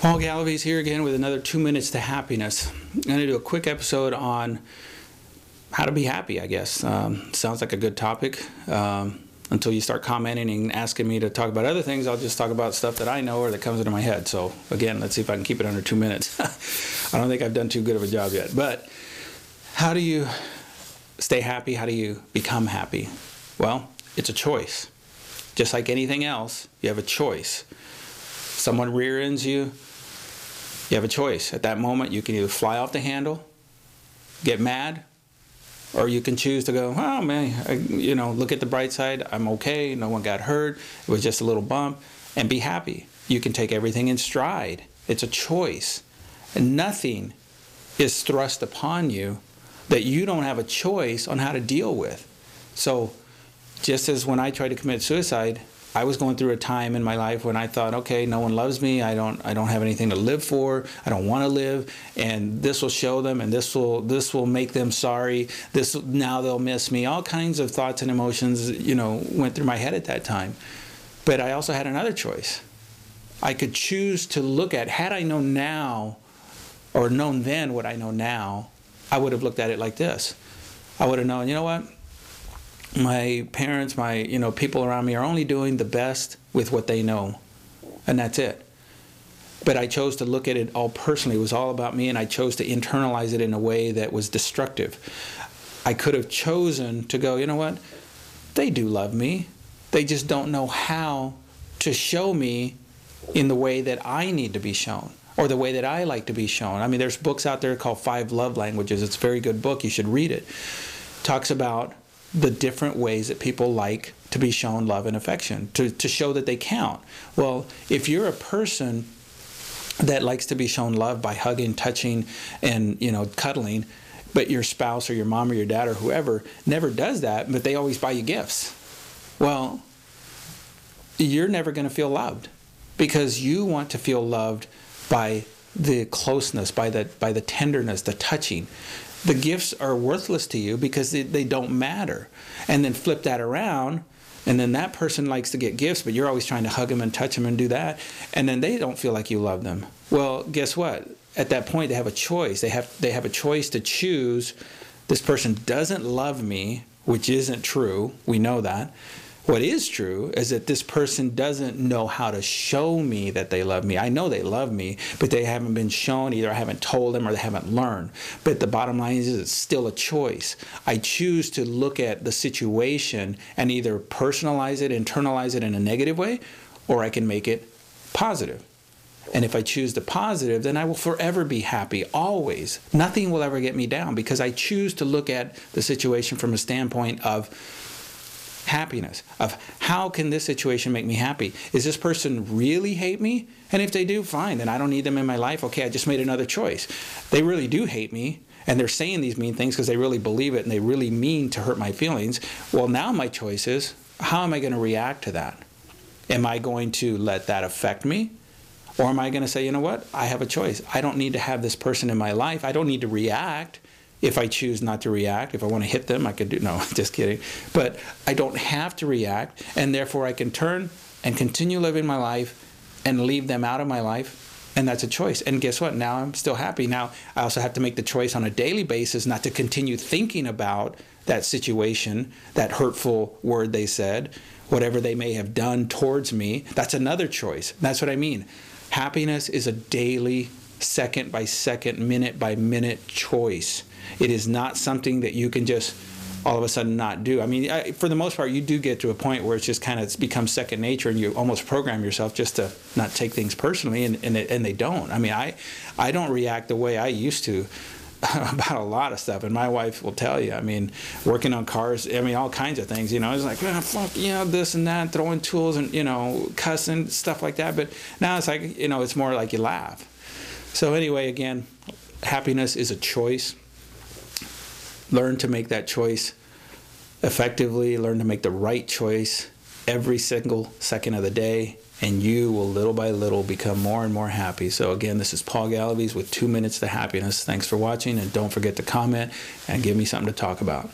Paul Galavies here again with another 2 minutes to happiness. I'm going to do a quick episode on how to be happy, I guess. Sounds like a good topic. Until you start commenting and asking me to talk about other things, I'll just talk about stuff that I know or that comes into my head. So again, let's see if I can keep it under 2 minutes. I don't think I've done too good of a job yet. But how do you stay happy? How do you become happy? Well, it's a choice. Just like anything else, you have a choice. Someone rear ends you, you have a choice. At that moment, you can either fly off the handle, get mad, or you can choose to go, oh man, look at the bright side. I'm okay. No one got hurt. It was just a little bump, and be happy. You can take everything in stride. It's a choice. And nothing is thrust upon you that you don't have a choice on how to deal with. So just as when I tried to commit suicide, I was going through a time in my life when I thought, okay, no one loves me. I don't have anything to live for. I don't want to live, and this will show them, and this will make them sorry. Now they'll miss me. All kinds of thoughts and emotions, went through my head at that time. But I also had another choice. I could choose to look at, had I known now, or known then what I know now, I would have looked at it like this. I would have known, you know what? My parents, people around me are only doing the best with what they know, and that's it. But I chose to look at it all personally. It was all about me, and I chose to internalize it in a way that was destructive. I could have chosen to go, you know what? They do love me. They just don't know how to show me in the way that I need to be shown, or the way that I like to be shown. I mean, there's books out there called 5 Love Languages. It's a very good book. You should read it. Talks about the different ways that people like to be shown love and affection, to show that they count. Well, if you're a person that likes to be shown love by hugging, touching, and cuddling, but your spouse or your mom or your dad or whoever never does that, but they always buy you gifts, well, you're never going to feel loved, because you want to feel loved by the closeness, by the tenderness, the touching. The gifts are worthless to you because they don't matter. And then flip that around, and then that person likes to get gifts, but you're always trying to hug them and touch them and do that, and then they don't feel like you love them. Well, guess what? At that point, they have a choice. They have a choice to choose. This person doesn't love me, which isn't true. We know that. What is true is that this person doesn't know how to show me that they love me. I know they love me, but they haven't been shown. Either I haven't told them or they haven't learned. But the bottom line is it's still a choice. I choose to look at the situation and either personalize it, internalize it in a negative way, or I can make it positive. And if I choose the positive, then I will forever be happy, always. Nothing will ever get me down, because I choose to look at the situation from a standpoint of happiness, of how can this situation make me happy? Is this person really hate me? And if they do, fine, then I don't need them in my life. Okay, I just made another choice. They really do hate me, and they're saying these mean things because they really believe it and they really mean to hurt my feelings. Well, now my choice is, how am I going to react to that? Am I going to let that affect me? Or am I going to say, you know what? I have a choice. I don't need to have this person in my life. I don't need to react. If I choose not to react, if I want to hit them, I could do, no, just kidding. But I don't have to react, and therefore I can turn and continue living my life and leave them out of my life, and that's a choice. And guess what? Now I'm still happy. Now I also have to make the choice on a daily basis not to continue thinking about that situation, that hurtful word they said, whatever they may have done towards me. That's another choice. That's what I mean. Happiness is a daily, second by second, minute by minute choice. It is not something that you can just all of a sudden not do. I mean, for the most part, you do get to a point where it's just kind of becomes second nature, and you almost program yourself just to not take things personally, and they don't. I mean, I don't react the way I used to about a lot of stuff, and my wife will tell you. I mean, working on cars, I mean, all kinds of things. It's like, fuck, this and that, throwing tools and cussing, stuff like that. But now it's like, it's more like you laugh. So anyway, again, happiness is a choice. Learn to make that choice effectively. Learn to make the right choice every single second of the day, and you will little by little become more and more happy. So again, this is Paul Galavies with 2 minutes to happiness. Thanks for watching, and don't forget to comment and give me something to talk about.